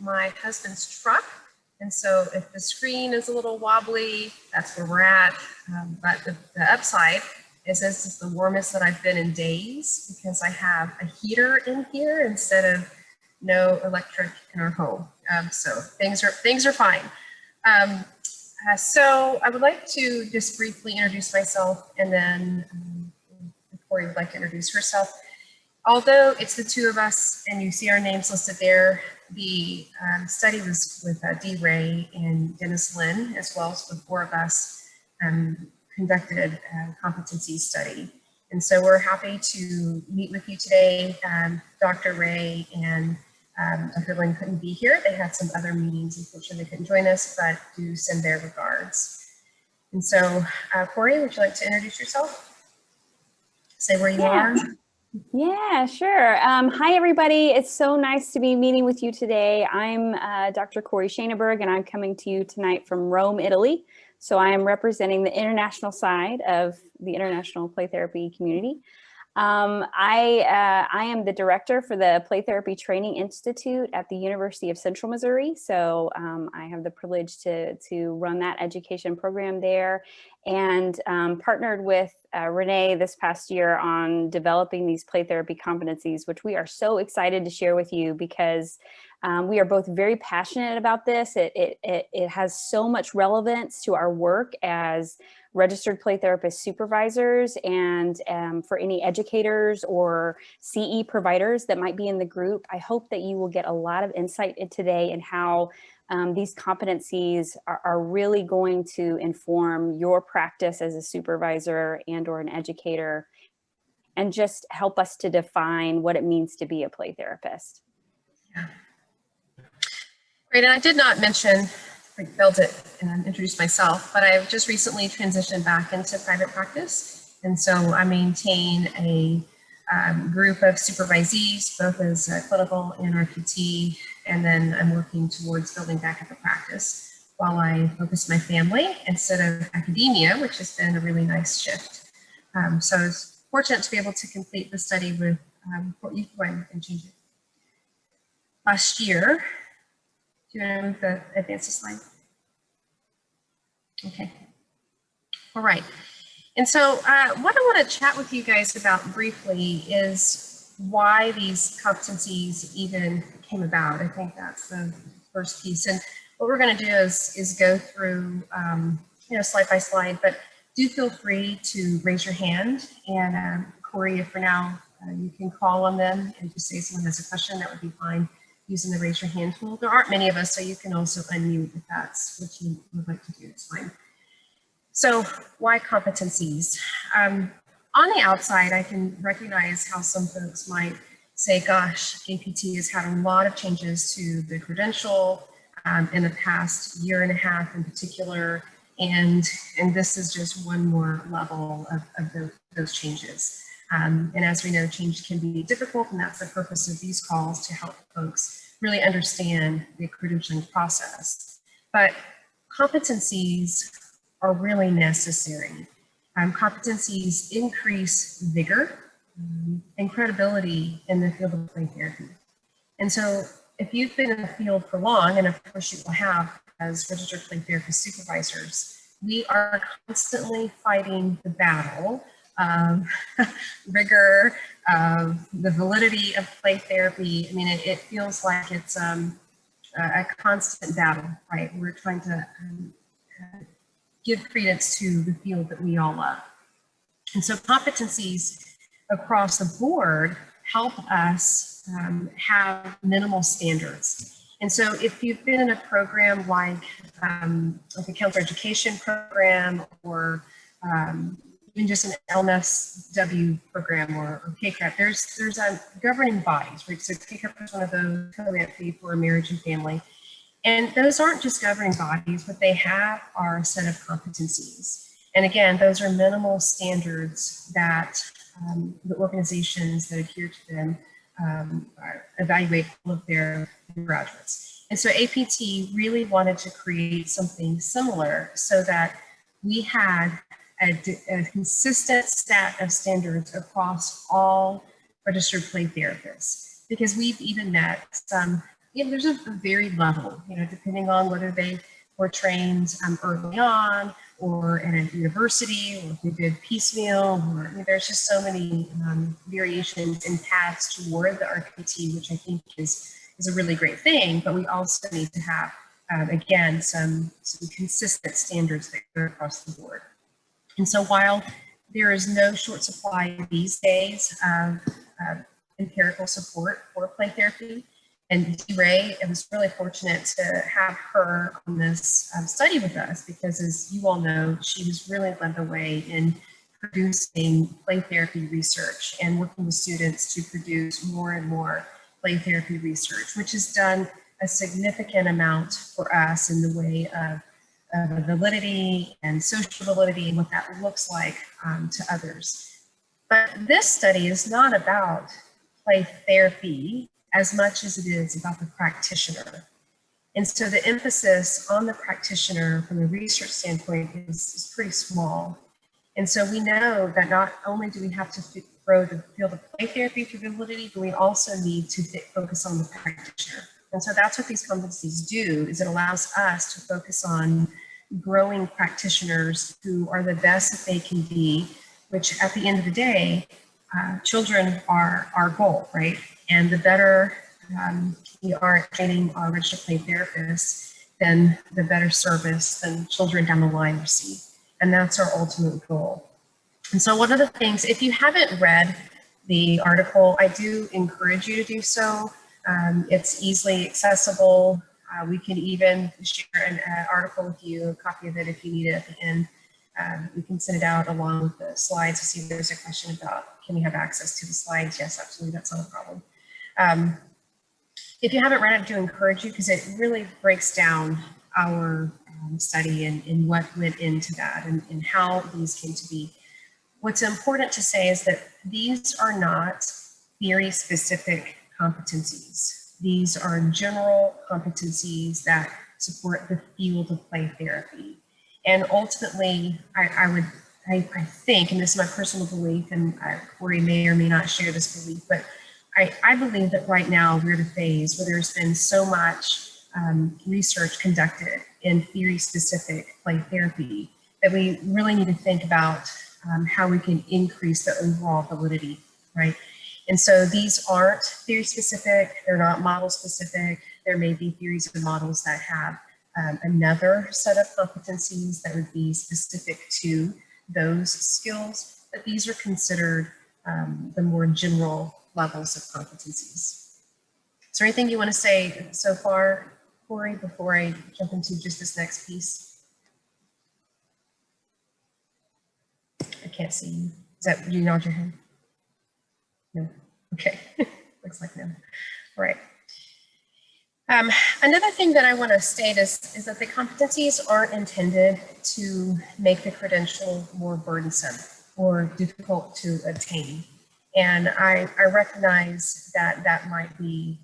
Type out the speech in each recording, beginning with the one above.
my husband's truck. And so if the screen is a little wobbly, that's where we're at. But the upside is this is the warmest that I've been in days because I have a heater in here instead of no electric in our home. So things are fine. So I would like to just briefly introduce myself, and then Corey would like to introduce herself. Although it's the two of us and you see our names listed there, the study was with Dee Ray and Dennis Lynn, as well as the four of us conducted a competency study. And so we're happy to meet with you today. Dr. Ray and Dr. Lynn couldn't be here. They had some other meetings, unfortunately they couldn't join us, but do send their regards. And so Corey, would you like to introduce yourself? Say where you are. Yeah, sure. Hi, everybody. It's so nice to be meeting with you today. I'm Dr. Corey Schoenberg, and I'm coming to you tonight from Rome, Italy. So I am representing the international side of the international play therapy community. I am the director for the Play Therapy Training Institute at the University of Central Missouri. So I have the privilege to run that education program there, and partnered with Renee this past year on developing these play therapy competencies, which we are so excited to share with you because we are both very passionate about this. It has so much relevance to our work as registered play therapist supervisors, and for any educators or CE providers that might be in the group. I hope that you will get a lot of insight today in how these competencies are really going to inform your practice as a supervisor and or an educator, and just help us to define what it means to be a play therapist. Yeah. Great, and I did not mention, I failed to introduce myself, but I've just recently transitioned back into private practice. And so I maintain a group of supervisees, both as clinical and RPT, and then I'm working towards building back up a practice while I focus my family instead of academia, which has been a really nice shift. So I was fortunate to be able to complete the study with, you can go ahead and change it. Last year. Do you want to move the advance the slide? Okay. All right. And so what I want to chat with you guys about briefly is why these competencies even came about. I think that's the first piece. And what we're going to do is go through, slide by slide, but do feel free to raise your hand. And Corey, if for now you can call on them and just say someone has a question, that would be fine. Using the raise your hand tool. There aren't many of us, so you can also unmute if that's what you would like to do, it's fine. So why competencies? On the outside, I can recognize how some folks might say, gosh, APT has had a lot of changes to the credential in the past year and a half in particular, and this is just one more level of those changes. And as we know, change can be difficult, and that's the purpose of these calls, to help folks really understand the credentialing process. But competencies are really necessary. Competencies increase vigor and credibility in the field of play therapy. And so if you've been in the field for long, and of course you will have as registered play therapist supervisors, we are constantly fighting the battle rigor, the validity of play therapy. I mean, it feels like it's a constant battle, right? We're trying to give credence to the field that we all love. And so competencies across the board help us have minimal standards. And so if you've been in a program like a counselor education program, or even just an LMSW program or KCAP, there's governing bodies, right? So KCAP is one of those, co-ed for marriage and family. And those aren't just governing bodies, what they have are a set of competencies. And again, those are minimal standards that the organizations that adhere to them evaluate all of their graduates. And so APT really wanted to create something similar so that we had a consistent set of standards across all registered play therapists, because we've even met some there's a varied level, depending on whether they were trained early on or at a university, or if they did piecemeal, or there's just so many variations and paths toward the RPT, which I think is a really great thing. But we also need to have, again, some consistent standards that go across the board. And so while there is no short supply these days of empirical support for play therapy, and Ray, I was really fortunate to have her on this study with us, because as you all know, she has really led the way in producing play therapy research and working with students to produce more and more play therapy research, which has done a significant amount for us in the way of validity and social validity and what that looks like to others. But this study is not about play therapy as much as it is about the practitioner. And so the emphasis on the practitioner from a research standpoint is pretty small. And so we know that not only do we have to grow the field of play therapy through validity, but we also need to focus on the practitioner. And so that's what these competencies do, is it allows us to focus on growing practitioners who are the best that they can be, which at the end of the day, children are our goal, right? And the better we are at training our registered play therapists, then the better service than children down the line receive. And that's our ultimate goal. And so one of the things, if you haven't read the article, I do encourage you to do so. It's easily accessible. We can even share an article with you, a copy of it if you need it at the end. We can send it out along with the slides to see if there's a question about, can we have access to the slides? Yes, absolutely, that's not a problem. If you haven't read it, I do encourage you, because it really breaks down our study and what went into that and how these came to be. What's important to say is that these are not theory-specific competencies. These are general competencies that support the field of play therapy. And ultimately, I think, and this is my personal belief, and Corey may or may not share this belief, but I believe that right now we're at a phase where there's been so much research conducted in theory-specific play therapy that we really need to think about how we can increase the overall validity, right? And so these aren't theory-specific, they're not model-specific. There may be theories and models that have another set of competencies that would be specific to those skills, but these are considered the more general levels of competencies. Is there anything you want to say so far, Corey, before I jump into just this next piece? I can't see you. Is that, you nod your head? No. Okay. Looks like no. All right. Another thing that I want to state is that the competencies aren't intended to make the credential more burdensome or difficult to obtain. And I recognize that that might be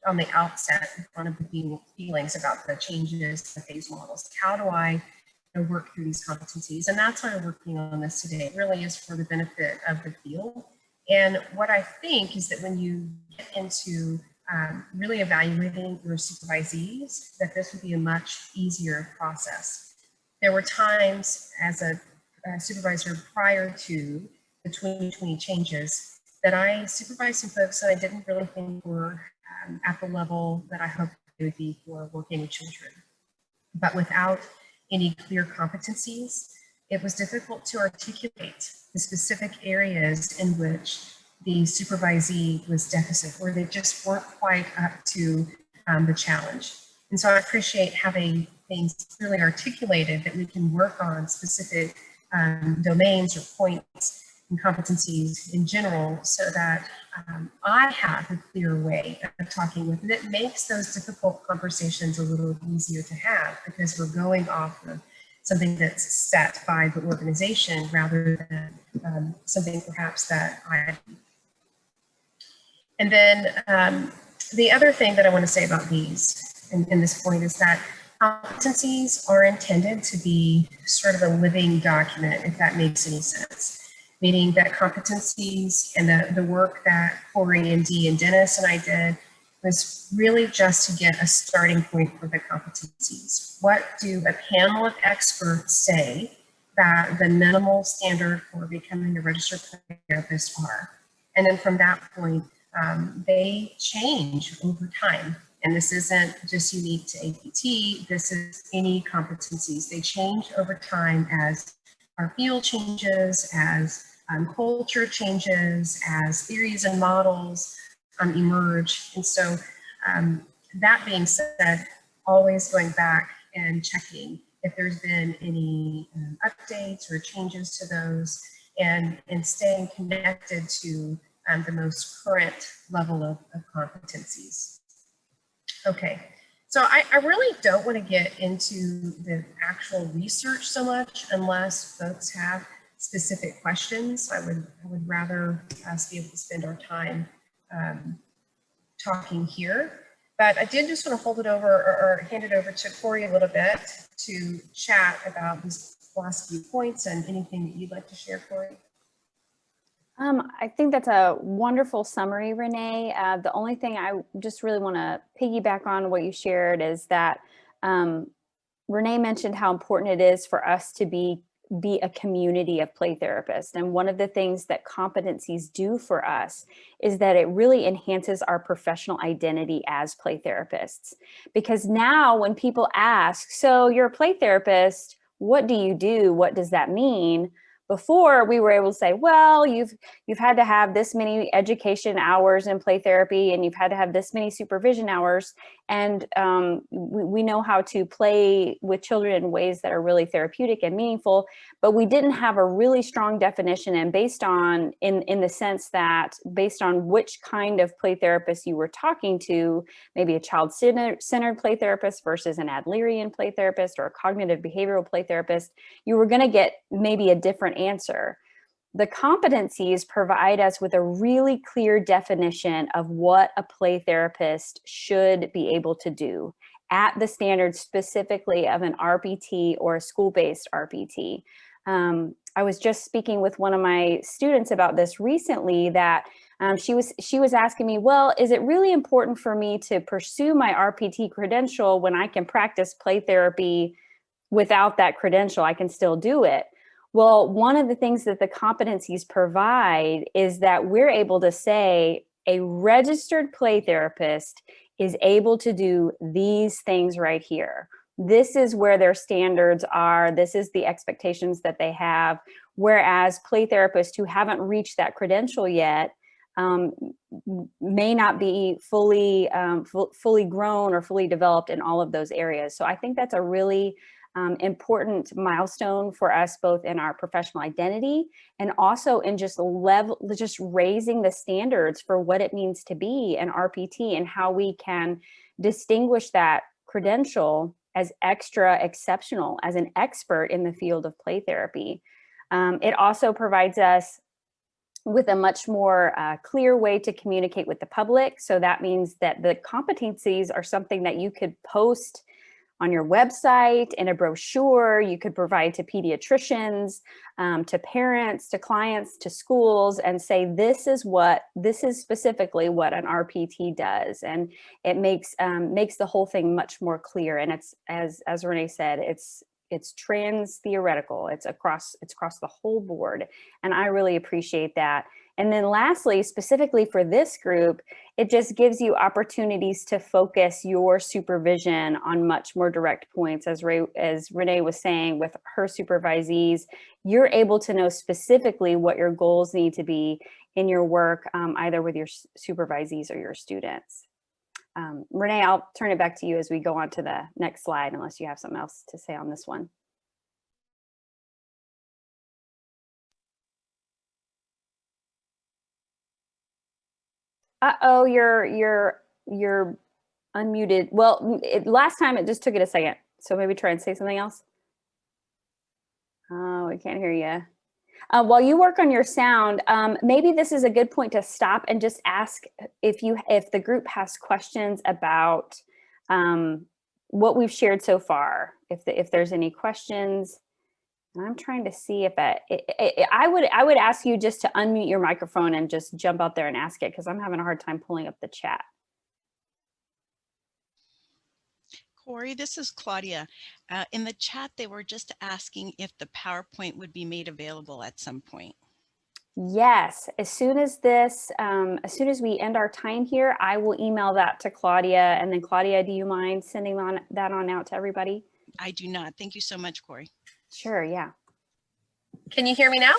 on the outset one of the feelings about the changes to phase models. How do I work through these competencies? And that's why we're working on this today. It really is for the benefit of the field. And what I think is that when you get into really evaluating your supervisees, that this would be a much easier process. There were times as a supervisor prior to the 2020 changes that I supervised some folks that I didn't really think were at the level that I hoped they would be for working with children. But without any clear competencies, it was difficult to articulate the specific areas in which the supervisee was deficit, where they just weren't quite up to the challenge. And so I appreciate having things clearly articulated that we can work on specific domains or points and competencies in general, so that I have a clear way of talking with, and it makes those difficult conversations a little easier to have, because we're going off of something that's set by the organization rather than something perhaps that I. And then the other thing that I want to say about these in this point is that competencies are intended to be sort of a living document, if that makes any sense. Meaning that competencies and the work that Corey and Dee and Dennis and I did was really just to get a starting point for the competencies. What do a panel of experts say that the minimal standard for becoming a registered play therapist are? And then from that point, they change over time. And this isn't just unique to APT, this is any competencies. They change over time as our field changes, as culture changes, as theories and models emerge. And so that being said, always going back and checking if there's been any updates or changes to those, and staying connected to the most current level of competencies. Okay, so I really don't want to get into the actual research so much unless folks have specific questions. I would rather us be able to spend our time talking here. But I did just want to hold it over or hand it over to Corey a little bit to chat about these last few points and anything that you'd like to share, Corey. I think that's a wonderful summary, Renee. The only thing I just really want to piggyback on what you shared is that Renee mentioned how important it is for us to be a community of play therapists. And one of the things that competencies do for us is that it really enhances our professional identity as play therapists. Because now when people ask, so you're a play therapist, what do you do? What does that mean? Before, we were able to say, well, you've had to have this many education hours in play therapy, and you've had to have this many supervision hours, and we know how to play with children in ways that are really therapeutic and meaningful, but we didn't have a really strong definition, and based on, in the sense that based on which kind of play therapist you were talking to, maybe a child-centered play therapist versus an Adlerian play therapist or a cognitive behavioral play therapist, you were going to get maybe a different answer. The competencies provide us with a really clear definition of what a play therapist should be able to do at the standard specifically of an RPT or a school-based RPT. I was just speaking with one of my students about this recently, that she was asking me, well, is it really important for me to pursue my RPT credential when I can practice play therapy without that credential? I can still do it. Well, one of the things that the competencies provide is that we're able to say a registered play therapist is able to do these things right here. This is where their standards are. This is the expectations that they have. Whereas play therapists who haven't reached that credential yet may not be fully grown or fully developed in all of those areas. So I think that's a really important milestone for us, both in our professional identity and also in just raising the standards for what it means to be an RPT and how we can distinguish that credential as extra exceptional, as an expert in the field of play therapy. It also provides us with a much more clear way to communicate with the public. So that means that the competencies are something that you could post on your website, in a brochure, you could provide to pediatricians, to parents, to clients, to schools, and say, this is specifically what an RPT does. And it makes the whole thing much more clear. And it's, as Renee said, it's trans theoretical. It's across the whole board. And I really appreciate that. And then lastly, specifically for this group, it just gives you opportunities to focus your supervision on much more direct points. As Renee was saying, with her supervisees, you're able to know specifically what your goals need to be in your work, either with your supervisees or your students. Renee, I'll turn it back to you as we go on to the next slide, unless you have something else to say on this one. Uh-oh, you're unmuted. Well, last time it just took it a second. So maybe try and say something else. Oh, I can't hear you. While you work on your sound, maybe this is a good point to stop and just ask if the group has questions about what we've shared so far. If there's any questions. And I'm trying to see if I would ask you just to unmute your microphone and just jump out there and ask it, because I'm having a hard time pulling up the chat. Corey, this is Claudia. In the chat, they were just asking if the PowerPoint would be made available at some point. Yes, as soon as we end our time here, I will email that to Claudia. And then Claudia, do you mind sending that on out to everybody? I do not. Thank you so much, Corey. Sure, yeah. Can you hear me now?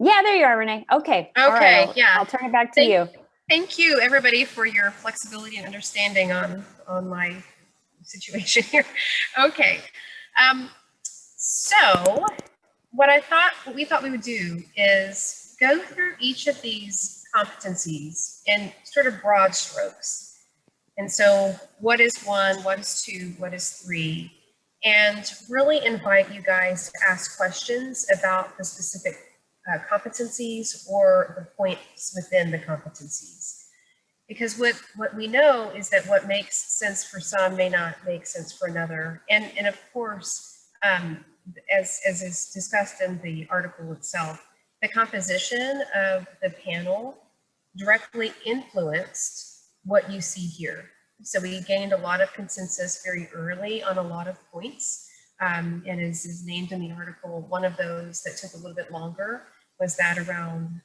Yeah, there you are, Renee. Okay. All right, I'll turn it back to you. Thank you, everybody, for your flexibility and understanding on my situation here. Okay. So what we thought we would do is go through each of these competencies in sort of broad strokes. And so what is one, what is two, what is three? And really invite you guys to ask questions about the specific competencies or the points within the competencies. Because what we know is that what makes sense for some may not make sense for another. And of course, as is discussed in the article itself, the composition of the panel directly influenced what you see here. So we gained a lot of consensus very early on a lot of points. And as is named in the article, one of those that took a little bit longer was that around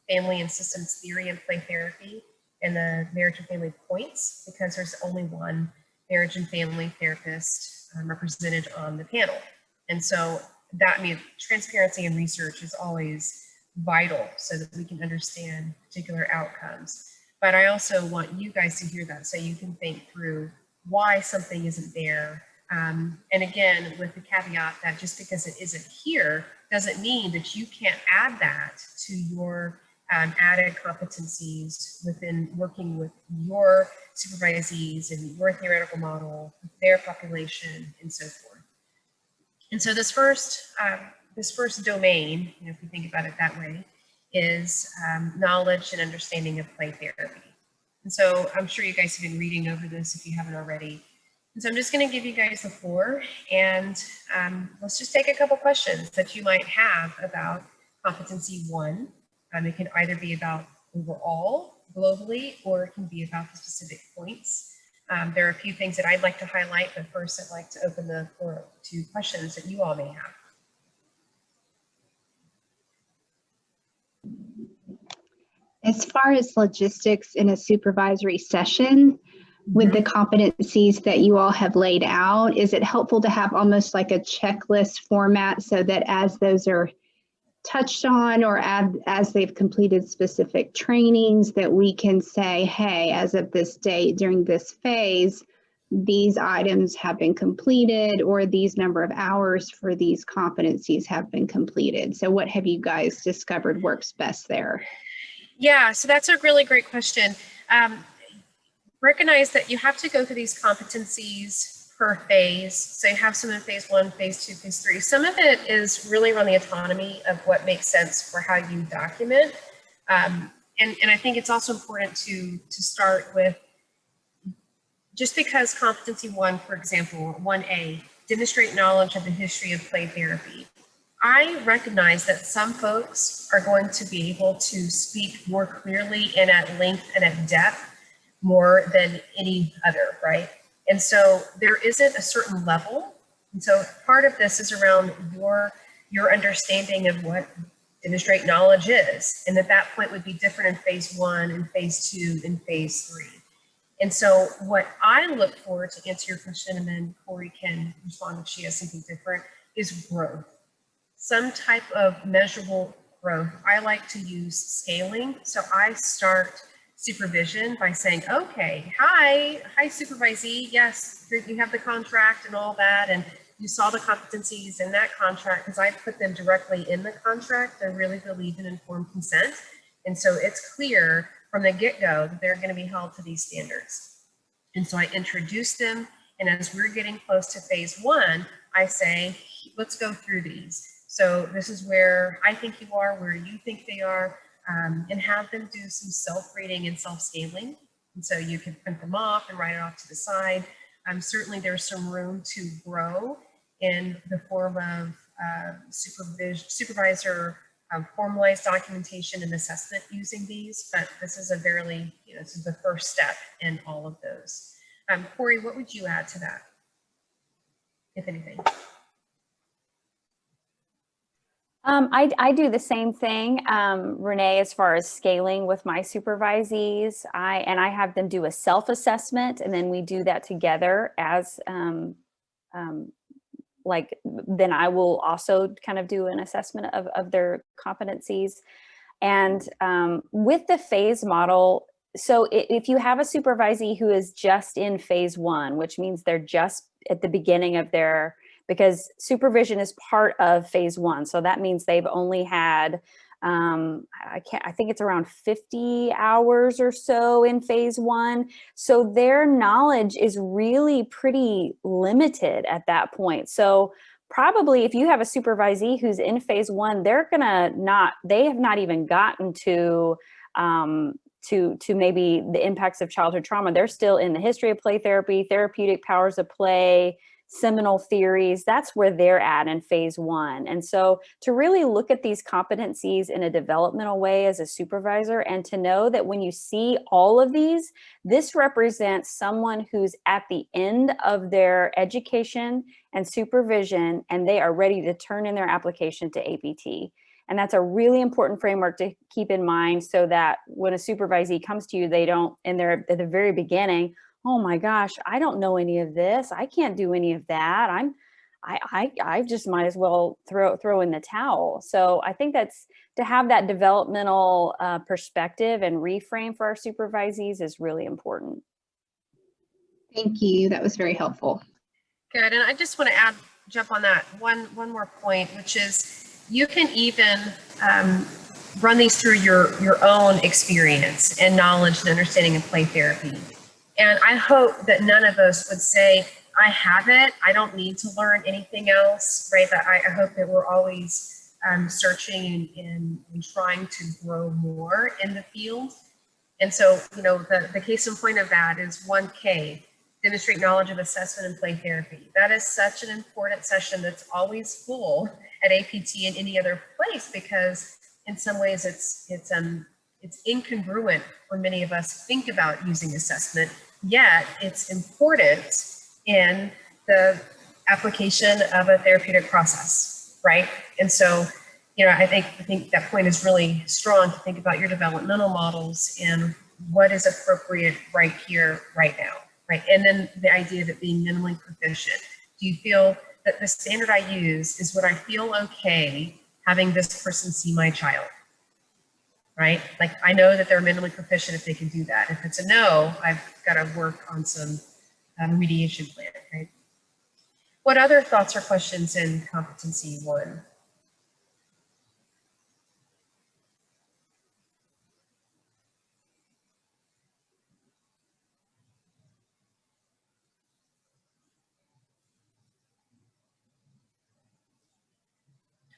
family and systems theory and play therapy and the marriage and family points, because there's only one marriage and family therapist represented on the panel. And so that means transparency in research is always vital so that we can understand particular outcomes. But I also want you guys to hear that so you can think through why something isn't there. And again, with the caveat that just because it isn't here doesn't mean that you can't add that to your added competencies within working with your supervisees and your theoretical model, their population, and so forth. And so this first domain, if we think about it that way, is knowledge and understanding of play therapy. And so I'm sure you guys have been reading over this if you haven't already. And so I'm just going to give you guys the floor, and let's just take a couple questions that you might have about competency one. It can either be about overall, globally, or it can be about the specific points. There are a few things that I'd like to highlight, but first I'd like to open the floor to questions that you all may have. As far as logistics in a supervisory session, with the competencies that you all have laid out, is it helpful to have almost like a checklist format so that as those are touched on or as they've completed specific trainings that we can say, hey, as of this date during this phase, these items have been completed or these number of hours for these competencies have been completed? So what have you guys discovered works best there? Yeah, so that's a really great question. Recognize that you have to go through these competencies per phase. So you have some in phase one, phase two, phase three. Some of it is really around the autonomy of what makes sense for how you document. And I think it's also important to start with, just because competency one, for example, 1A, demonstrate knowledge of the history of play therapy. I recognize that some folks are going to be able to speak more clearly and at length and at depth more than any other, right? And so there isn't a certain level. And so part of this is around your understanding of what demonstrate knowledge is. And at that point would be different in phase one and phase two and phase three. And so what I look for, to answer your question, and then Corey can respond if she has something different, is growth. Some type of measurable growth. I like to use scaling. So I start supervision by saying, okay, hi supervisee, yes, you have the contract and all that, and you saw the competencies in that contract, because I put them directly in the contract. I really believe in informed consent. And so it's clear from the get-go that they're going to be held to these standards. And so I introduce them, and as we're getting close to phase one, I say, let's go through these. So this is where I think you are, where you think they are, and have them do some self-rating and self-scaling. And so you can print them off and write it off to the side. Certainly there's some room to grow in the form of supervisor formalized documentation and assessment using these, but this is a this is the first step in all of those. Corey, what would you add to that, if anything? I do the same thing, Renee, as far as scaling with my supervisees. I have them do a self-assessment, and then we do that together as like, then I will also kind of do an assessment of their competencies. And with the phase model, so if you have a supervisee who is just in phase one, which means they're just at the beginning of their, because supervision is part of phase one. So that means they've only had, I think it's around 50 hours or so in phase one. So their knowledge is really pretty limited at that point. So probably if you have a supervisee who's in phase one, they have not even gotten to maybe the impacts of childhood trauma. They're still in the history of play therapy, therapeutic powers of play, seminal theories. That's where they're at in phase one. And so to really look at these competencies in a developmental way as a supervisor, and to know that when you see all of these, this represents someone who's at the end of their education and supervision, and they are ready to turn in their application to APT. And that's a really important framework to keep in mind, so that when a supervisee comes to you, they don't, and they're at the very beginning, oh my gosh, I don't know any of this. I can't do any of that. I just might as well throw in the towel. So I think that's, to have that developmental perspective and reframe for our supervisees is really important. Thank you. That was very helpful. Good, and I just want to jump on that one more point, which is you can even run these through your own experience and knowledge and understanding of play therapy. And I hope that none of us would say, I have it, I don't need to learn anything else, right? That I hope that we're always searching and trying to grow more in the field. And so, you know, the case in point of that is 1K, demonstrate knowledge of assessment and play therapy. That is such an important session that's always full at APT and any other place, because in some ways it's incongruent when many of us think about using assessment, yet it's important in the application of a therapeutic process, right? And so, you know, I think that point is really strong, to think about your developmental models and what is appropriate right here, right now, right? And then the idea of it being minimally proficient. Do you feel that the standard I use is, would I feel okay having this person see my child? Right? Like, I know that they're minimally proficient if they can do that. If it's a no, I've got to work on some remediation plan, right? What other thoughts or questions in competency one?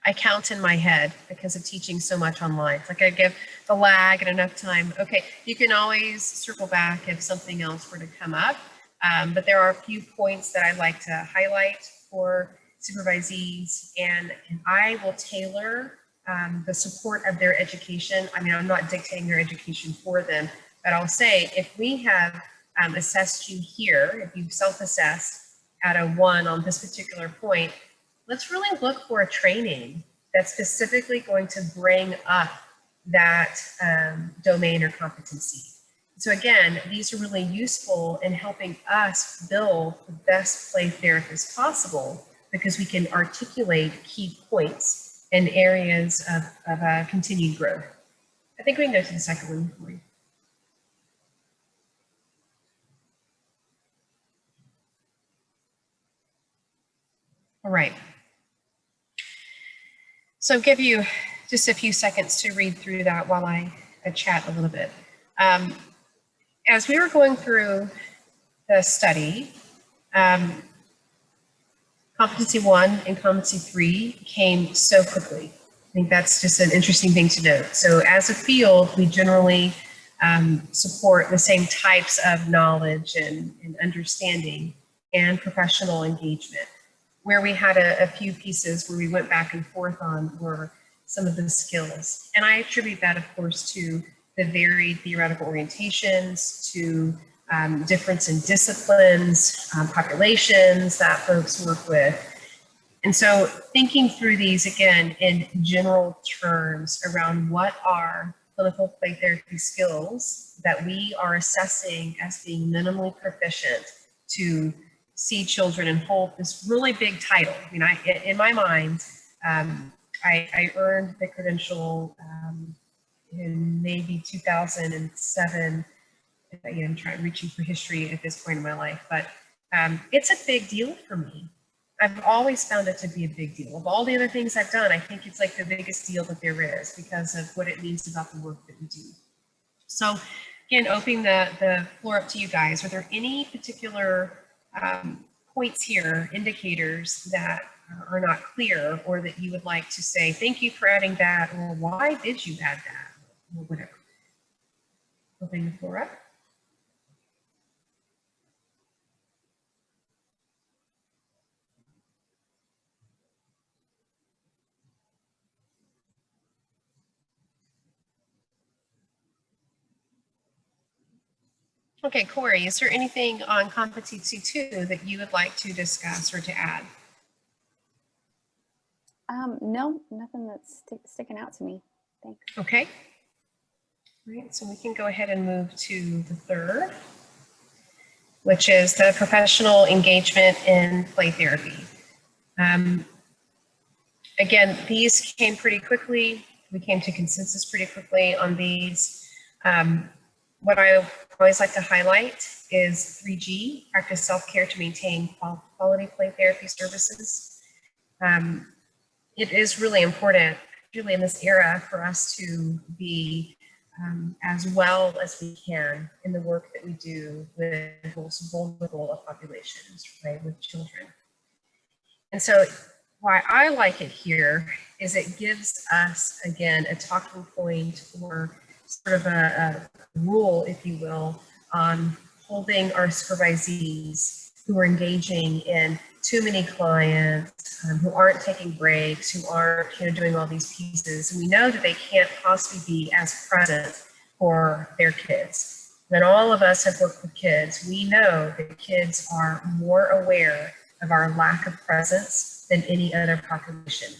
I count in my head because of teaching so much online. It's like I give the lag and enough time. Okay, you can always circle back if something else were to come up. But there are a few points that I'd like to highlight for supervisees, and I will tailor the support of their education. I mean, I'm not dictating their education for them, but I'll say, if we have assessed you here, if you've self-assessed at a 1 on this particular point, let's really look for a training that's specifically going to bring up that domain or competency. So again, these are really useful in helping us build the best play therapist possible, because we can articulate key points and areas of continued growth. I think we can go to the second one for you. All right. So I'll give you just a few seconds to read through that while I chat a little bit. As we were going through the study, competency 1 and competency 3 came so quickly. I think that's just an interesting thing to note. So as a field, we generally support the same types of knowledge and understanding and professional engagement. Where we had a few pieces where we went back and forth on were some of the skills. And I attribute that, of course, to the varied theoretical orientations, to difference in disciplines, populations that folks work with. And so thinking through these again in general terms around what are clinical play therapy skills that we are assessing as being minimally proficient to see children and hold this really big title. I mean, in my mind, I earned the credential in maybe 2007. Again, reaching for history at this point in my life, but it's a big deal for me. I've always found it to be a big deal. Of all the other things I've done, I think it's like the biggest deal that there is because of what it means about the work that we do. So again, opening the floor up to you guys. Are there any particular points here, indicators that are not clear, or that you would like to say, thank you for adding that, or why did you add that, or whatever? Opening the floor up. Okay, Corey, is there anything on competency 2 that you would like to discuss or to add? No, nothing that's sticking out to me. Thanks. Okay. All right, so we can go ahead and move to the third, which is the professional engagement in play therapy. Again, these came pretty quickly. We came to consensus pretty quickly on these. What I always like to highlight is 3G, practice self-care to maintain quality play therapy services. It is really important, particularly in this era, for us to be as well as we can in the work that we do with the most vulnerable of populations, right, with children. And so why I like it here is it gives us, again, a talking point or sort of a rule, if you will, on holding our supervisees who are engaging in too many clients, who aren't taking breaks, who aren't doing all these pieces. And we know that they can't possibly be as present for their kids. When all of us have worked with kids, we know that kids are more aware of our lack of presence than any other population.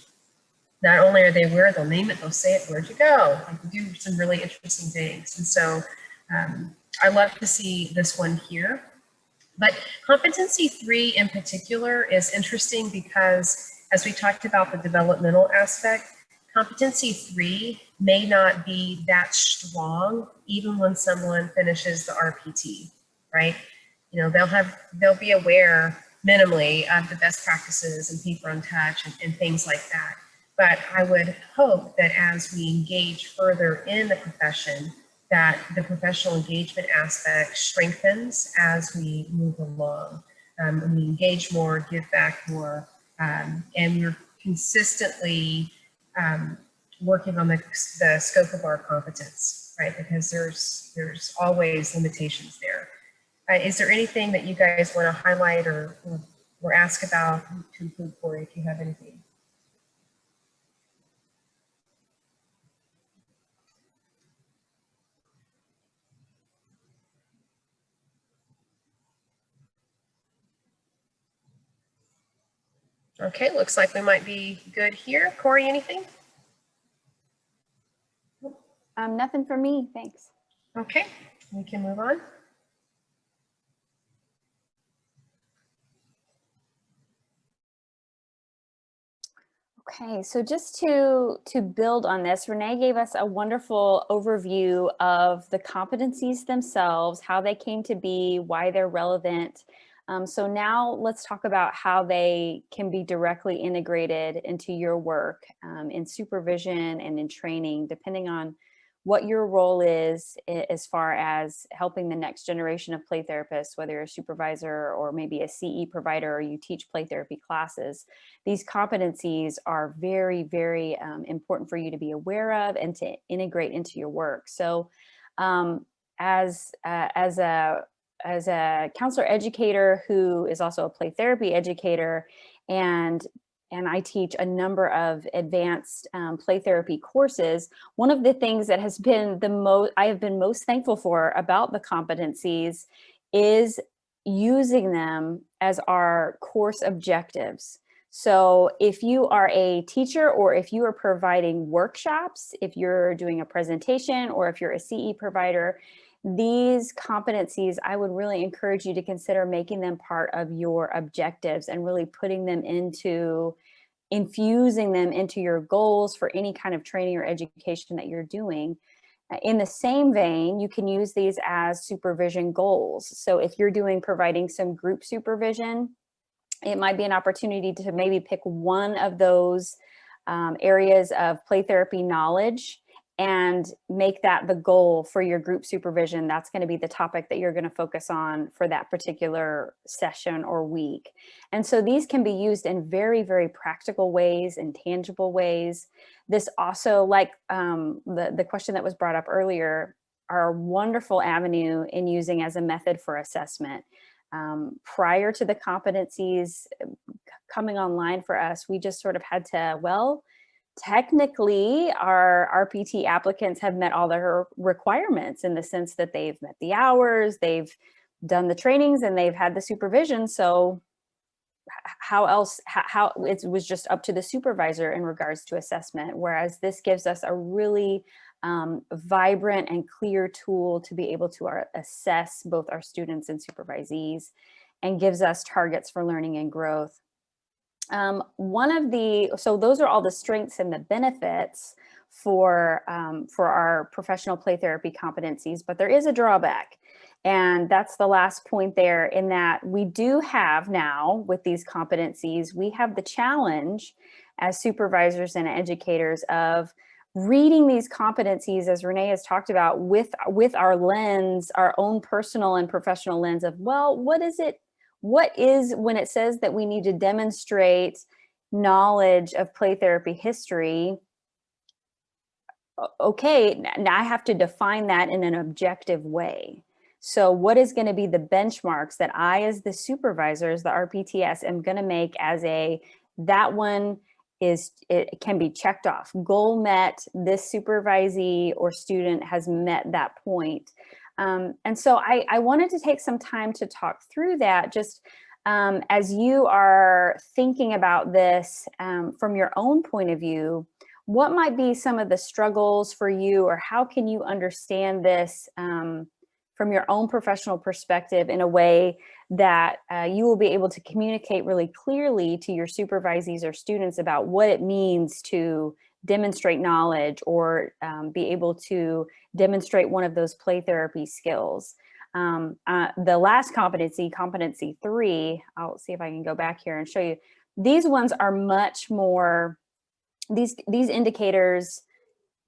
Not only are they aware, they'll name it, they'll say it, where'd you go? Like, we do some really interesting things. And so I love to see this one here. But competency 3 in particular is interesting because, as we talked about the developmental aspect, competency 3 may not be that strong even when someone finishes the RPT, right? They'll be aware minimally of the best practices and people in touch and things like that. But I would hope that as we engage further in the profession, that the professional engagement aspect strengthens as we move along. We engage more, give back more, and we're consistently working on the scope of our competence, right? Because there's always limitations there. Is there anything that you guys want to highlight or ask about to include, Corey, if you have anything? Okay, looks like we might be good here. Corey, anything? Nothing for me, thanks. Okay, we can move on. Okay, so just to build on this, Renee gave us a wonderful overview of the competencies themselves, how they came to be, why they're relevant. So now let's talk about how they can be directly integrated into your work in supervision and in training, depending on what your role is as far as helping the next generation of play therapists, whether you're a supervisor or maybe a CE provider or you teach play therapy classes. These competencies are very, very important for you to be aware of and to integrate into your work. So as a counselor educator who is also a play therapy educator, and I teach a number of advanced play therapy courses, one of the things that has been I have been most thankful for about the competencies is using them as our course objectives. So if you are a teacher, or if you are providing workshops, if you're doing a presentation, or if you're a CE provider, these competencies, I would really encourage you to consider making them part of your objectives and really putting them into, infusing them into your goals for any kind of training or education that you're doing. In the same vein, you can use these as supervision goals. So if you're providing some group supervision, it might be an opportunity to maybe pick one of those areas of play therapy knowledge and make that the goal for your group supervision. That's going to be the topic that you're going to focus on for that particular session or week. And so these can be used in very, very practical ways and tangible ways. This also, like the question that was brought up earlier, are a wonderful avenue in using as a method for assessment. Prior to the competencies coming online for us, we just sort of had to, well, technically our RPT applicants have met all their requirements in the sense that they've met the hours, they've done the trainings, and they've had the supervision. So how else, how it was just up to the supervisor in regards to assessment. Whereas this gives us a really vibrant and clear tool to be able to assess both our students and supervisees, and gives us targets for learning and growth. So those are all the strengths and the benefits for our professional play therapy competencies, but there is a drawback. And that's the last point there, in that we do have now, with these competencies, we have the challenge as supervisors and educators of reading these competencies, as Renee has talked about, with our lens, our own personal and professional lens of, well, what is when it says that we need to demonstrate knowledge of play therapy history? Okay, now I have to define that in an objective way. So what is going to be the benchmarks that I, as the supervisor, as the RPTS, am going to make as that one is, it can be checked off. Goal met, this supervisee or student has met that point. And so I wanted to take some time to talk through that, just as you are thinking about this from your own point of view. What might be some of the struggles for you, or how can you understand this from your own professional perspective in a way that you will be able to communicate really clearly to your supervisees or students about what it means to demonstrate knowledge, or be able to demonstrate one of those play therapy skills. The last competency 3, I'll see if I can go back here and show you. These ones are much more, these indicators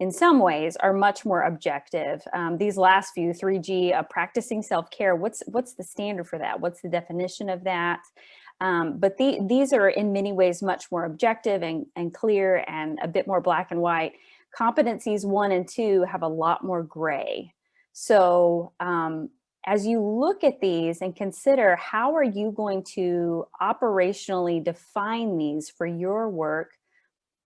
in some ways are much more objective. These last few, 3G, practicing self-care, what's the standard for that? What's the definition of that? But these are in many ways much more objective and clear, and a bit more black and white. Competencies 1 and 2 have a lot more gray. So as you look at these and consider, how are you going to operationally define these for your work?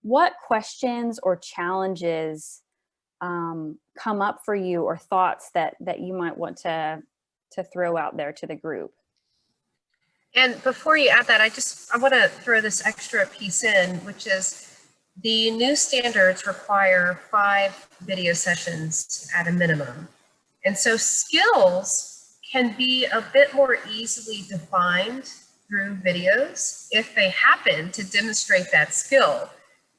What questions or challenges come up for you, or thoughts that you might want to throw out there to the group? And before you add that, I want to throw this extra piece in, which is the new standards require 5 video sessions at a minimum. And so skills can be a bit more easily defined through videos if they happen to demonstrate that skill,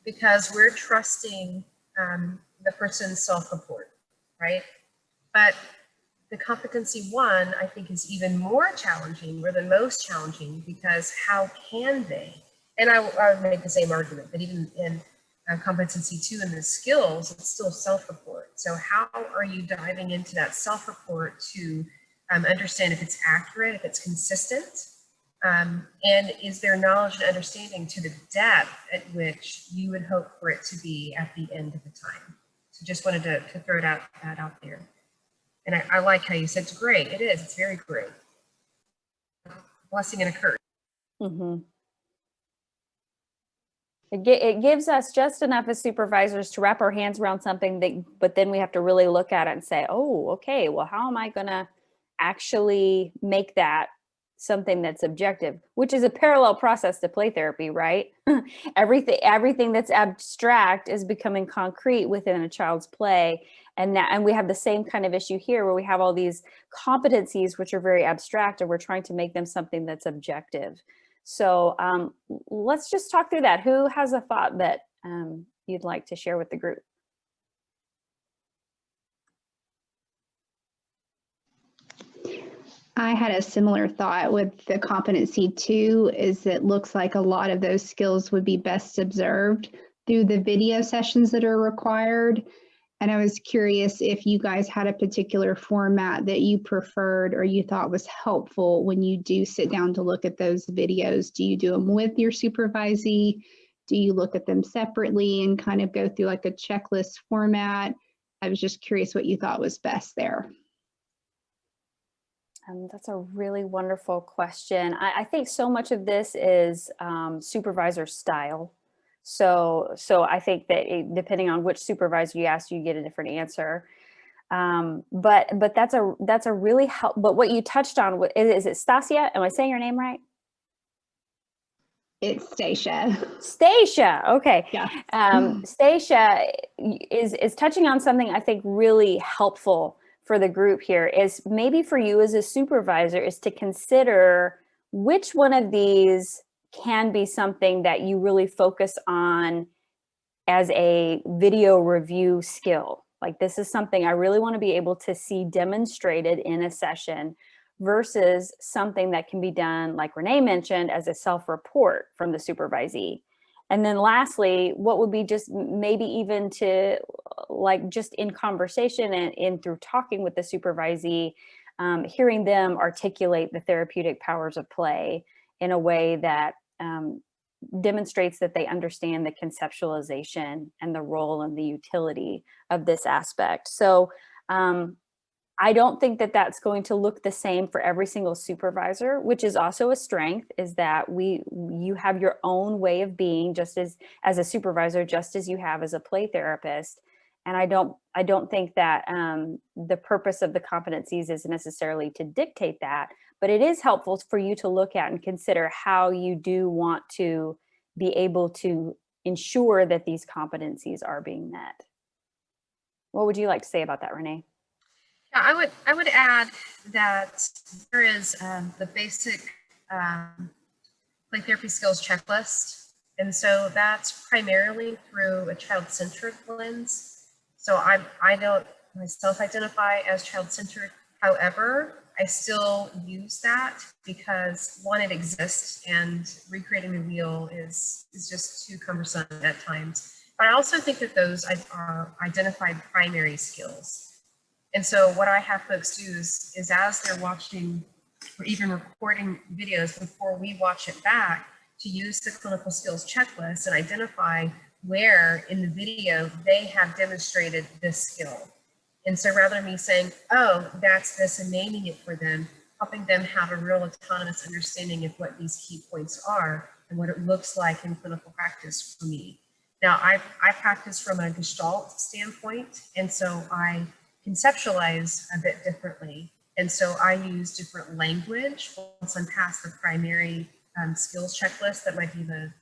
because we're trusting the person's self-report, right? But the competency 1, I think, is even more challenging, or the most challenging, because how can they? And I would make the same argument that even in competency 2 and the skills, it's still self-report. So how are you diving into that self-report to understand if it's accurate, if it's consistent, and is there knowledge and understanding to the depth at which you would hope for it to be at the end of the time? So just wanted to throw that out there. And I like how you said it's great. It is. It's very great. Blessing and a curse. Mm-hmm. It gives us just enough as supervisors to wrap our hands around something, but then we have to really look at it and say, oh, okay, well, how am I going to actually make that something that's objective, which is a parallel process to play therapy, right? Everything that's abstract is becoming concrete within a child's play. And we have the same kind of issue here where we have all these competencies, which are very abstract, and we're trying to make them something that's objective. So let's just talk through that. Who has a thought that you'd like to share with the group? I had a similar thought with the competency too, is it looks like a lot of those skills would be best observed through the video sessions that are required. And I was curious if you guys had a particular format that you preferred or you thought was helpful when you do sit down to look at those videos. Do you do them with your supervisee? Do you look at them separately and kind of go through like a checklist format? I was just curious what you thought was best there. That's a really wonderful question. I think so much of this is supervisor style. So I think that depending on which supervisor you ask, you get a different answer. But that's a really help. But what you touched on, is it Stasia? Am I saying your name right? It's Stacia. Stacia, okay. Yeah. Stacia is touching on something I think really helpful for the group here, is maybe for you as a supervisor is to consider which one of these can be something that you really focus on as a video review skill. Like, this is something I really want to be able to see demonstrated in a session versus something that can be done, like Renee mentioned, as a self-report from the supervisee. And then lastly, what would be just maybe even to, like, just in conversation and through talking with the supervisee, hearing them articulate the therapeutic powers of play in a way that demonstrates that they understand the conceptualization and the role and the utility of this aspect. So I don't think that that's going to look the same for every single supervisor, which is also a strength, is that you have your own way of being just as a supervisor, just as you have as a play therapist. And I don't think that the purpose of the competencies is necessarily to dictate that, but it is helpful for you to look at and consider how you do want to be able to ensure that these competencies are being met. What would you like to say about that, Renee? Yeah, I would add that there is the basic play therapy skills checklist. And so that's primarily through a child-centered lens. So I don't myself identify as child-centered. However, I still use that because, one, it exists, and recreating the wheel is just too cumbersome at times. But I also think that those are identified primary skills. And so what I have folks do is as they're watching or even recording videos before we watch it back, to use the clinical skills checklist and identify where in the video they have demonstrated this skill. And so rather than me saying, oh, that's this, and naming it for them, helping them have a real autonomous understanding of what these key points are and what it looks like in clinical practice for me. Now, I practice from a Gestalt standpoint, and so I conceptualize a bit differently. And so I use different language once I'm past the primary skills checklist, that might be the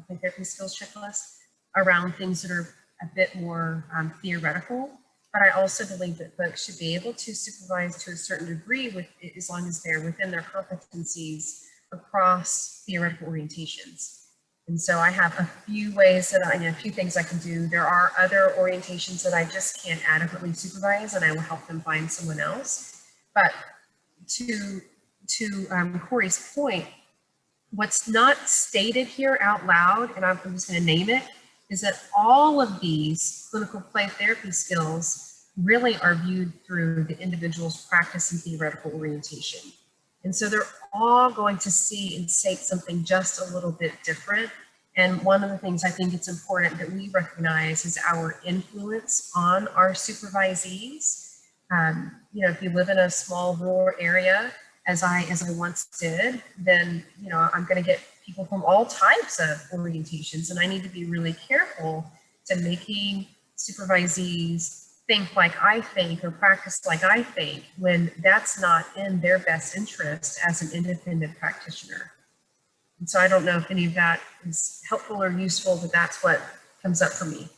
play therapy skills checklist, around things that are a bit more theoretical. But I also believe that folks should be able to supervise to a certain degree as long as they're within their competencies across theoretical orientations. And so I have a few ways that a few things I can do. There are other orientations that I just can't adequately supervise, and I will help them find someone else. But to Corey's point, what's not stated here out loud, and I'm just going to name it, is that all of these clinical play therapy skills really are viewed through the individual's practice and theoretical orientation. And so they're all going to see and say something just a little bit different. And one of the things I think it's important that we recognize is our influence on our supervisees. If you live in a small rural area, as I once did, then I'm going to get people from all types of orientations, and I need to be really careful to making supervisees think like I think or practice like I think when that's not in their best interest as an independent practitioner. And so I don't know if any of that is helpful or useful, but that's what comes up for me.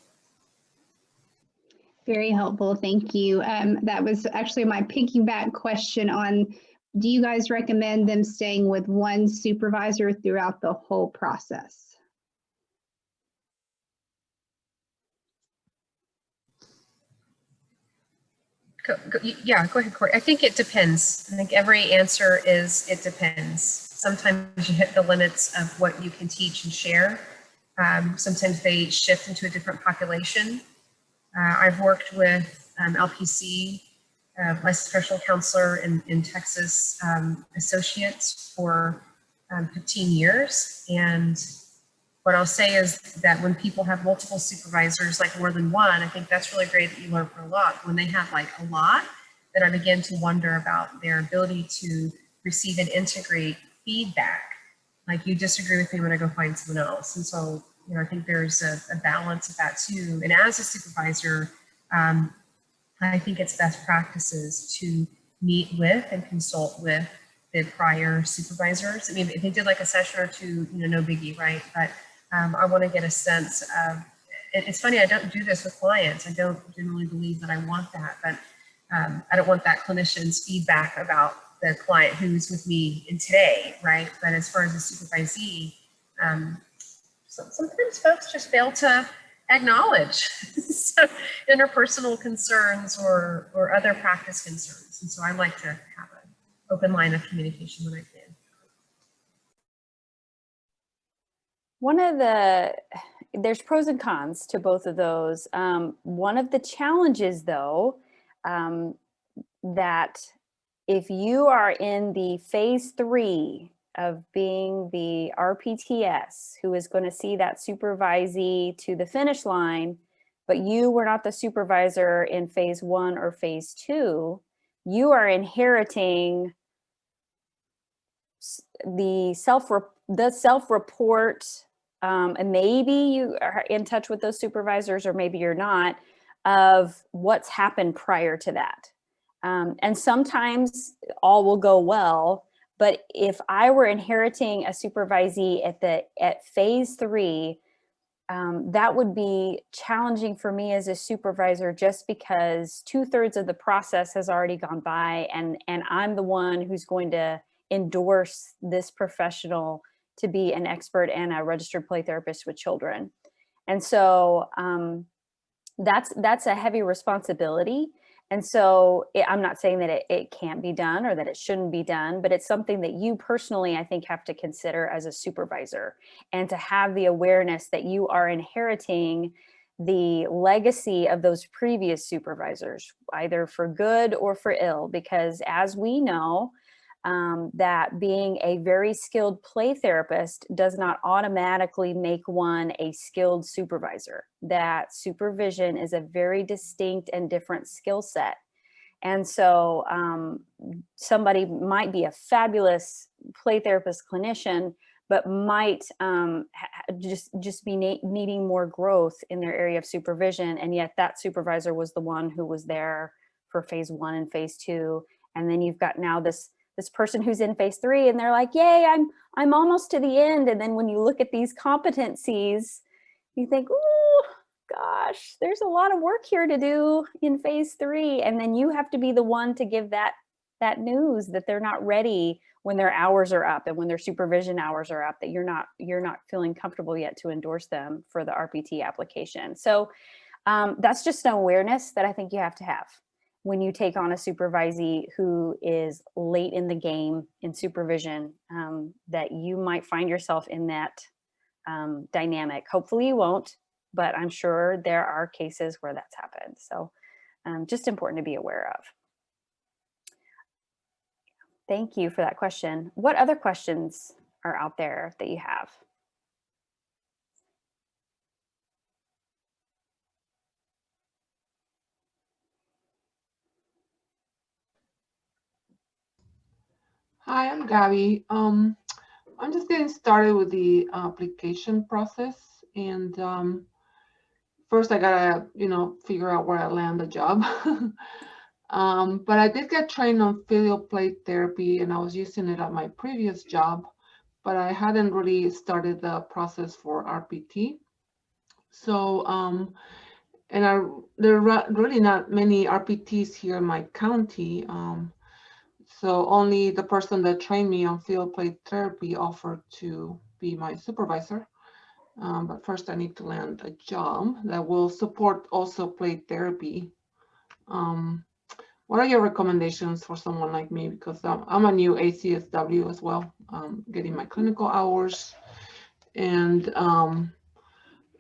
Very helpful. Thank you. That was actually my piggyback question on, do you guys recommend them staying with one supervisor throughout the whole process? Yeah, go ahead, Corey. I think it depends. I think every answer is it depends. Sometimes you hit the limits of what you can teach and share. Sometimes they shift into a different population. I've worked with LPC, licensed professional counselor in Texas, associates for 15 years. And what I'll say is that when people have multiple supervisors, like more than one, I think that's really great that you learn from a lot. When they have like a lot, then I begin to wonder about their ability to receive and integrate feedback. Like, you disagree with me, when I go find someone else. And so, you know, I think there's a balance of that too. And as a supervisor, I think it's best practices to meet with and consult with the prior supervisors. I mean, if they did like a session or two, you know, no biggie, right? But I want to get a sense of, it's funny, I don't do this with clients. I don't generally believe that I want that, but I don't want that clinician's feedback about the client who's with me in today, right? But as far as a supervisee, sometimes folks just fail to acknowledge so interpersonal concerns or other practice concerns. And so I like to have an open line of communication when I can. There's pros and cons to both of those. One of the challenges though, that if you are in the phase 3 of being the RPTS, who is going to see that supervisee to the finish line, but you were not the supervisor in phase 1 or phase 2, you are inheriting the self-report, and maybe you are in touch with those supervisors, or maybe you're not, of what's happened prior to that. And sometimes all will go well, but if I were inheriting a supervisee at phase 3, that would be challenging for me as a supervisor, just because 2/3 of the process has already gone by, and I'm the one who's going to endorse this professional to be an expert and a registered play therapist with children. And so that's a heavy responsibility. And so I'm not saying that it can't be done or that it shouldn't be done, but it's something that you personally, I think, have to consider as a supervisor, and to have the awareness that you are inheriting the legacy of those previous supervisors, either for good or for ill, because as we know, that being a very skilled play therapist does not automatically make one a skilled supervisor. That supervision is a very distinct and different skill set. And so somebody might be a fabulous play therapist clinician, but might just be needing more growth in their area of supervision. And yet that supervisor was the one who was there for phase 1 and phase 2. And then you've got now this person who's in phase 3, and they're like, yay, I'm almost to the end. And then when you look at these competencies, you think, oh gosh, there's a lot of work here to do in phase 3. And then you have to be the one to give that news that they're not ready when their hours are up, and when their supervision hours are up, that you're not feeling comfortable yet to endorse them for the RPT application. So that's just an awareness that I think you have to have when you take on a supervisee who is late in the game in supervision, that you might find yourself in that dynamic. Hopefully you won't, but I'm sure there are cases where that's happened. So just important to be aware of. Thank you for that question. What other questions are out there that you have? Hi, I'm Gabby. I'm just getting started with the application process, and first I gotta, figure out where I land a job. But I did get trained on filial play therapy, and I was using it at my previous job, but I hadn't really started the process for RPT. So, there are really not many RPTs here in my county. So only the person that trained me on field play therapy offered to be my supervisor. But first I need to land a job that will support also play therapy. What are your recommendations for someone like me? Because I'm a new ACSW as well, getting my clinical hours. And,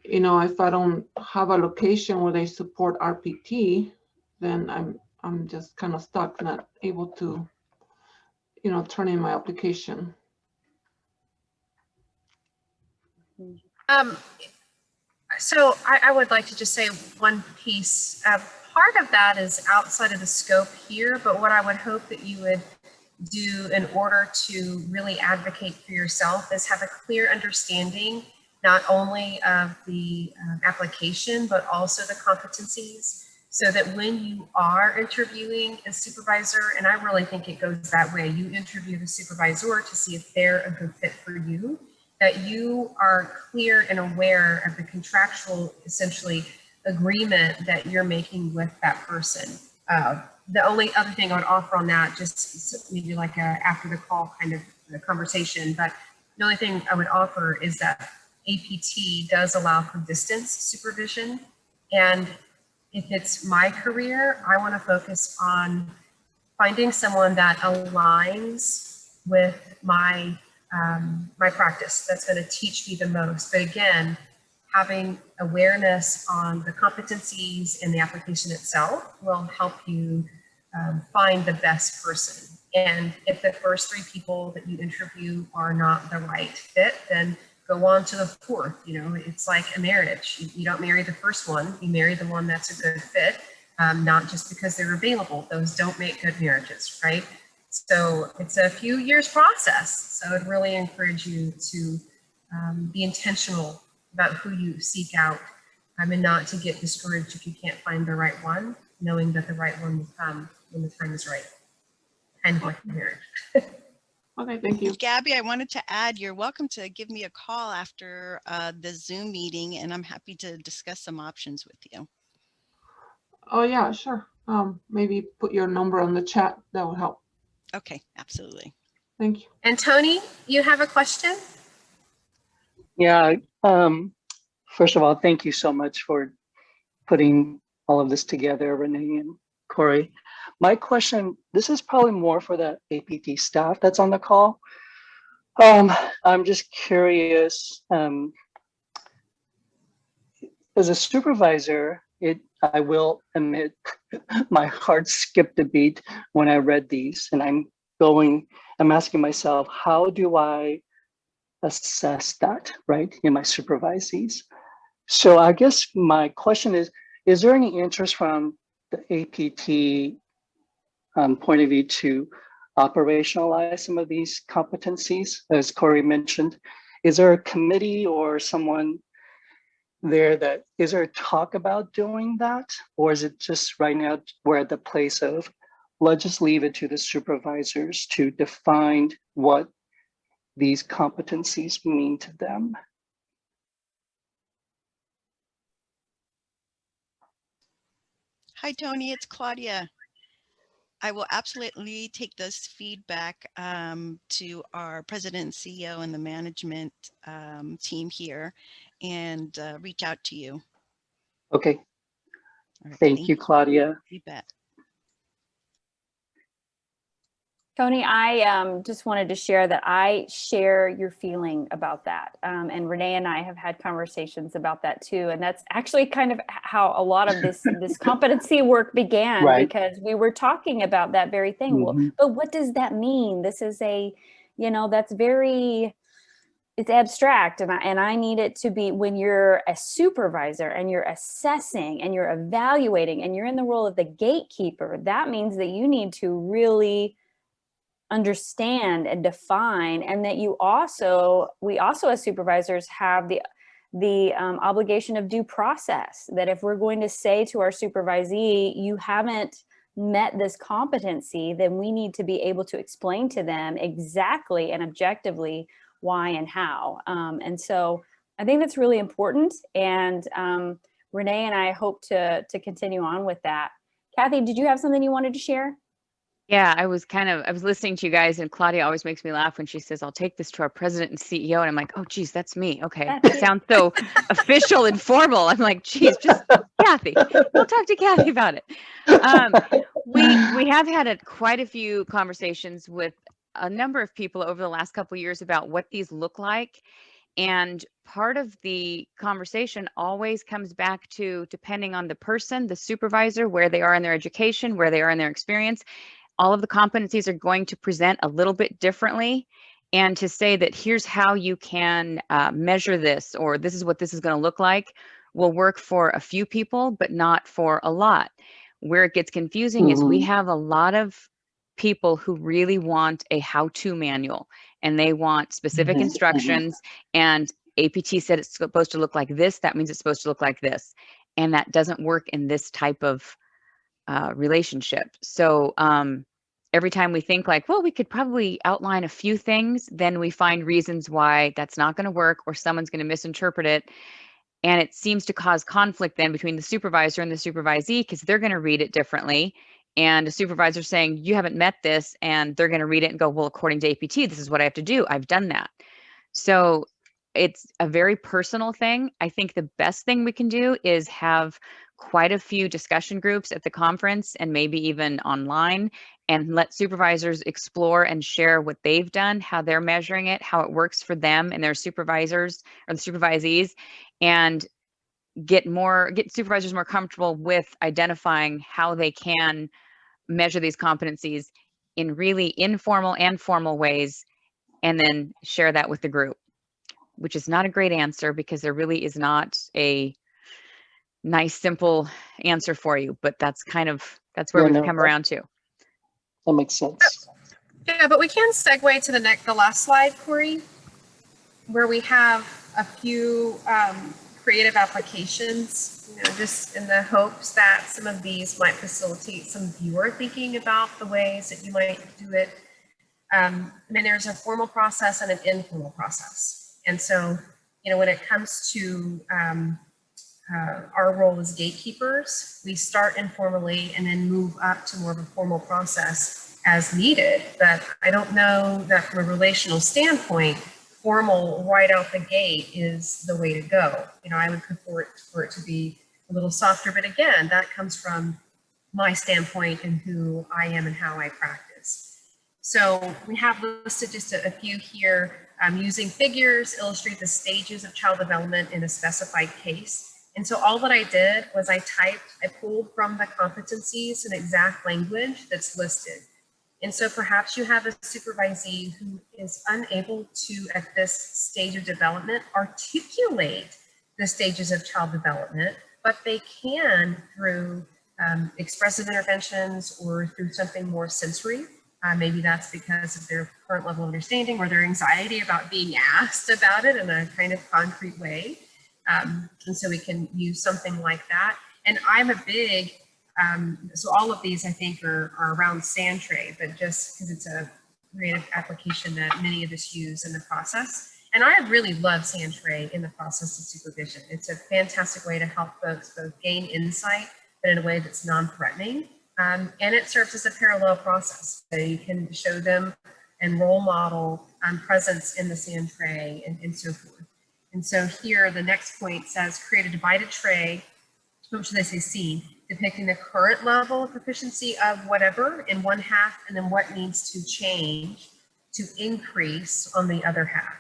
if I don't have a location where they support RPT, then I'm just kind of stuck, not able to, turn in my application. So I would like to just say one piece. Part of that is outside of the scope here, but what I would hope that you would do in order to really advocate for yourself is have a clear understanding, not only of the application, but also the competencies, so that when you are interviewing a supervisor, and I really think it goes that way, you interview the supervisor to see if they're a good fit for you, that you are clear and aware of the contractual, essentially, agreement that you're making with that person. The only other thing I would offer on that, just maybe like a after the call kind of conversation, but the only thing I would offer is that APT does allow for distance supervision. And if it's my career, I want to focus on finding someone that aligns with my my practice, that's going to teach me the most. But again, having awareness on the competencies and the application itself will help you find the best person. And if the first 3 people that you interview are not the right fit, then go on to the 4th. It's like a marriage. You don't marry the first one, you marry the one that's a good fit, not just because they're available. Those don't make good marriages, right? So it's a few years process. So I'd really encourage you to be intentional about who you seek out, and not to get discouraged if you can't find the right one, knowing that the right one will come when the time is right. Kind of like marriage. Okay, thank you. Gabby, I wanted to add, you're welcome to give me a call after the Zoom meeting, and I'm happy to discuss some options with you. Oh yeah, sure. Maybe put your number on the chat. That would help. Okay, absolutely. Thank you. And Tony, you have a question? Yeah. First of all, thank you so much for putting all of this together, Renee and Corey. My question, this is probably more for the APT staff that's on the call. I'm just curious, as a supervisor, I will admit my heart skipped a beat when I read these, and I'm asking myself, how do I assess that, right, in my supervisees? So I guess my question is there any interest from the APT point of view to operationalize some of these competencies, as Corey mentioned? Is there a committee or someone there is there talk about doing that? Or is it just right now we're at the place of, let's just leave it to the supervisors to define what these competencies mean to them? Hi, Tony, it's Claudia. I will absolutely take this feedback to our president and CEO and the management team here and reach out to you. Okay. Right, thank you, Claudia. You bet. Tony, I just wanted to share that I share your feeling about that. And Renee and I have had conversations about that too. And that's actually kind of how a lot of this competency work began, Right. because we were talking about that very thing. Mm-hmm. Well, but what does that mean? This is it's abstract, and I need it to be, when you're a supervisor and you're assessing and you're evaluating and you're in the role of the gatekeeper, that means that you need to really understand and define, and that we also as supervisors have the obligation of due process, that if we're going to say to our supervisee, you haven't met this competency, then we need to be able to explain to them exactly and objectively why and how. And so I think that's really important. And Renee and I hope to continue on with that. Kathy, did you have something you wanted to share? Yeah, I was listening to you guys, and Claudia always makes me laugh when she says, I'll take this to our president and CEO. And I'm like, oh, geez, that's me. Okay. That's It sounds so official and formal. I'm like, geez, just Kathy, we'll talk to Kathy about it. We have had quite a few conversations with a number of people over the last couple of years about what these look like. And part of the conversation always comes back to, depending on the person, the supervisor, where they are in their education, where they are in their experience, all of the competencies are going to present a little bit differently. And to say that here's how you can measure this, or this is what this is going to look like, will work for a few people, but not for a lot. Where it gets confusing is we have a lot of people who really want a how-to manual, and they want specific instructions, and APT said it's supposed to look like this, that means it's supposed to look like this. And that doesn't work in this type of relationship. So every time we think like, well, we could probably outline a few things, then we find reasons why that's not going to work, or someone's going to misinterpret it. And it seems to cause conflict then between the supervisor and the supervisee, because they're going to read it differently. And a supervisor saying, you haven't met this, and they're going to read it and go, well, according to APT, this is what I have to do. I've done that. So it's a very personal thing. I think the best thing we can do is have quite a few discussion groups at the conference, and maybe even online, and let supervisors explore and share what they've done, how they're measuring it, how it works for them and their supervisors or the supervisees, and get supervisors more comfortable with identifying how they can measure these competencies in really informal and formal ways, and then share that with the group, which is not a great answer, because there really is not a nice, simple answer for you, but that's where we've come around to. That makes sense. Yeah, but we can segue to the last slide, Corey, where we have a few creative applications, just in the hopes that some of these might facilitate some of your thinking about the ways that you might do it. I mean, there's a formal process and an informal process. And so, when it comes to our role as gatekeepers, we start informally and then move up to more of a formal process as needed. But I don't know that from a relational standpoint, formal right out the gate is the way to go. I would prefer for it to be a little softer, but again, that comes from my standpoint and who I am and how I practice. So we have listed just a few here. Using figures illustrate the stages of child development in a specified case. And so all that I did was I pulled from the competencies an exact language that's listed. And so perhaps you have a supervisee who is unable to, at this stage of development, articulate the stages of child development, but they can through expressive interventions or through something more sensory. Maybe that's because of their current level of understanding or their anxiety about being asked about it in a kind of concrete way. And so we can use something like that. And I'm a big, so all of these I think are around sand tray, but just because it's a creative application that many of us use in the process. And I really love sand tray in the process of supervision. It's a fantastic way to help folks both gain insight, but in a way that's non-threatening. And it serves as a parallel process. So you can show them and role model presence in the sand tray and so forth. And so here, the next point says, create a divided tray, or should I say scene, depicting the current level of proficiency of whatever in one half, and then what needs to change to increase on the other half.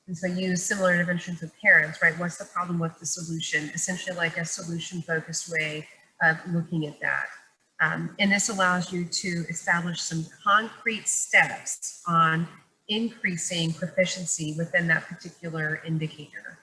And so use similar interventions with parents, right? What's the problem with the solution? Essentially like a solution-focused way of looking at that. And this allows you to establish some concrete steps on increasing proficiency within that particular indicator.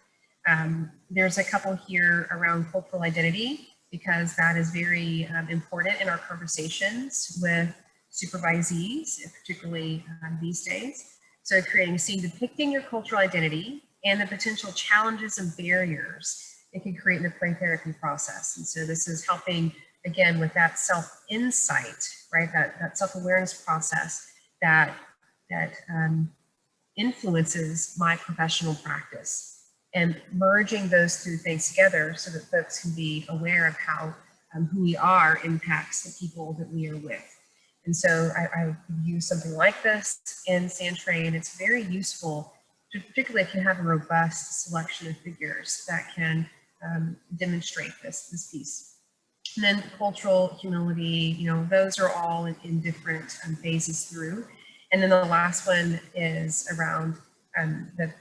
There's a couple here around cultural identity, because that is very important in our conversations with supervisees, particularly these days. So creating a scene depicting your cultural identity and the potential challenges and barriers it can create in the play therapy process. And so this is helping, again, with that self-insight, right? That self-awareness process that influences my professional practice, and merging those two things together so that folks can be aware of how who we are impacts the people that we are with. And so I use something like this in Santrain. It's very useful, particularly if you have a robust selection of figures that can demonstrate this piece. And then cultural humility, you know, those are all in different phases through. And then the last one is around the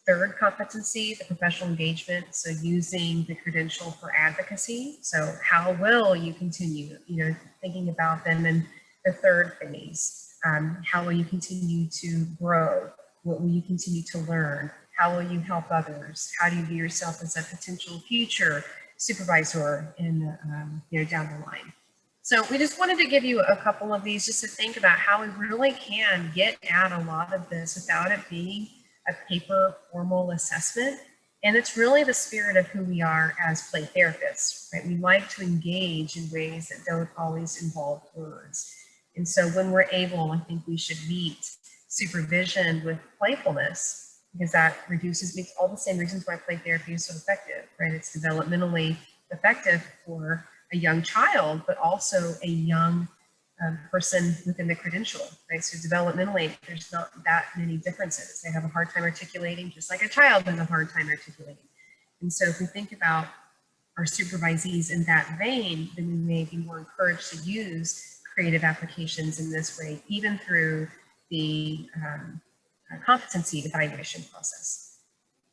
third competency, the professional engagement. So using the credential for advocacy. So how will you continue, you know, thinking about them in the third phase? How will you continue to grow? What will you continue to learn? How will you help others? How do you view yourself as a potential future supervisor in, you know, down the line? So we just wanted to give you a couple of these just to think about how we really can get at a lot of this without it being a paper formal assessment. And it's really the spirit of who we are as play therapists, right? We like to engage in ways that don't always involve words. And so when we're able, I think we should meet supervision with playfulness, because that makes all the same reasons why play therapy is so effective, right? It's developmentally effective for a young child, but also a young person within the credential, right? So developmentally, there's not that many differences. They have a hard time articulating, just like a child has a hard time articulating. And so if we think about our supervisees in that vein, then we may be more encouraged to use creative applications in this way, even through the competency evaluation process.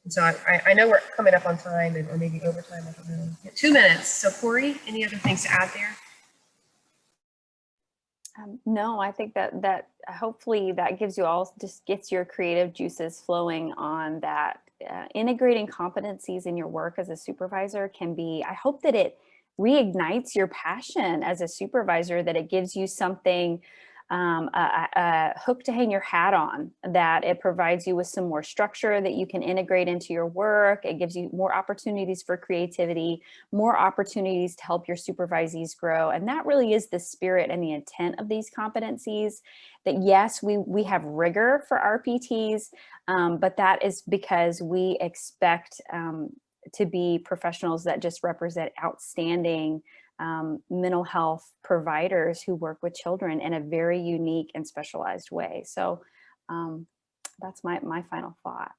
And so I know we're coming up on time, or maybe over time, I don't know. 2 minutes. So Corey, any other things to add there? No, I think that hopefully that gives you all, just gets your creative juices flowing on that. Integrating competencies in your work as a supervisor can be, I hope that it reignites your passion as a supervisor, that it gives you something, a hook to hang your hat on, that it provides you with some more structure that you can integrate into your work. It gives you more opportunities for creativity, more opportunities to help your supervisees grow. And that really is the spirit and the intent of these competencies. That yes, we have rigor for RPTs, but that is because we expect to be professionals that just represent outstanding mental health providers who work with children in a very unique and specialized way. So that's my final thought.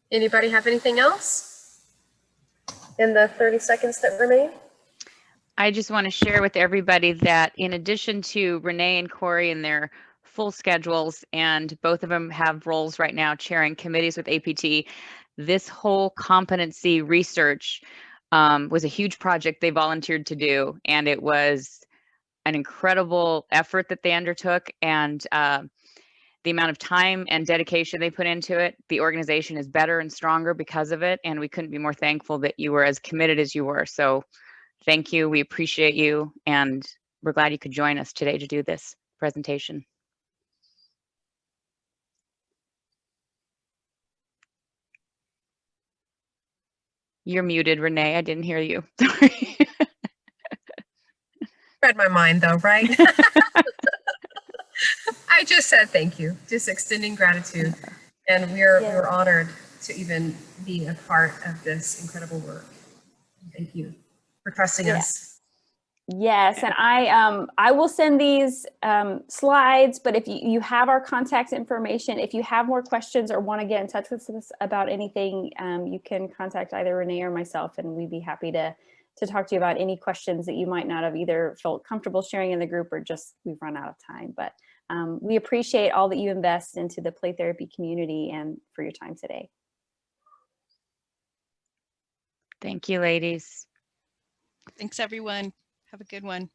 Anybody have anything else in the 30 seconds that remain? I just want to share with everybody that in addition to Renee and Corey and their full schedules, and both of them have roles right now chairing committees with APT, this whole competency research was a huge project they volunteered to do, and it was an incredible effort that they undertook, and the amount of time and dedication they put into it, the organization is better and stronger because of it, and we couldn't be more thankful that you were as committed as you were. So thank you, we appreciate you, and we're glad you could join us today to do this presentation. You're muted, Renee. I didn't hear you. Sorry. Read my mind though, right? I just said thank you, just extending gratitude. And we're honored to even be a part of this incredible work. Thank you for trusting us. Yes, and I will send these slides, but if you have our contact information, if you have more questions or want to get in touch with us about anything, you can contact either Renee or myself, and we'd be happy to talk to you about any questions that you might not have either felt comfortable sharing in the group or just we've run out of time. But we appreciate all that you invest into the play therapy community and for your time today. Thank you, ladies. Thanks, everyone. Have a good one.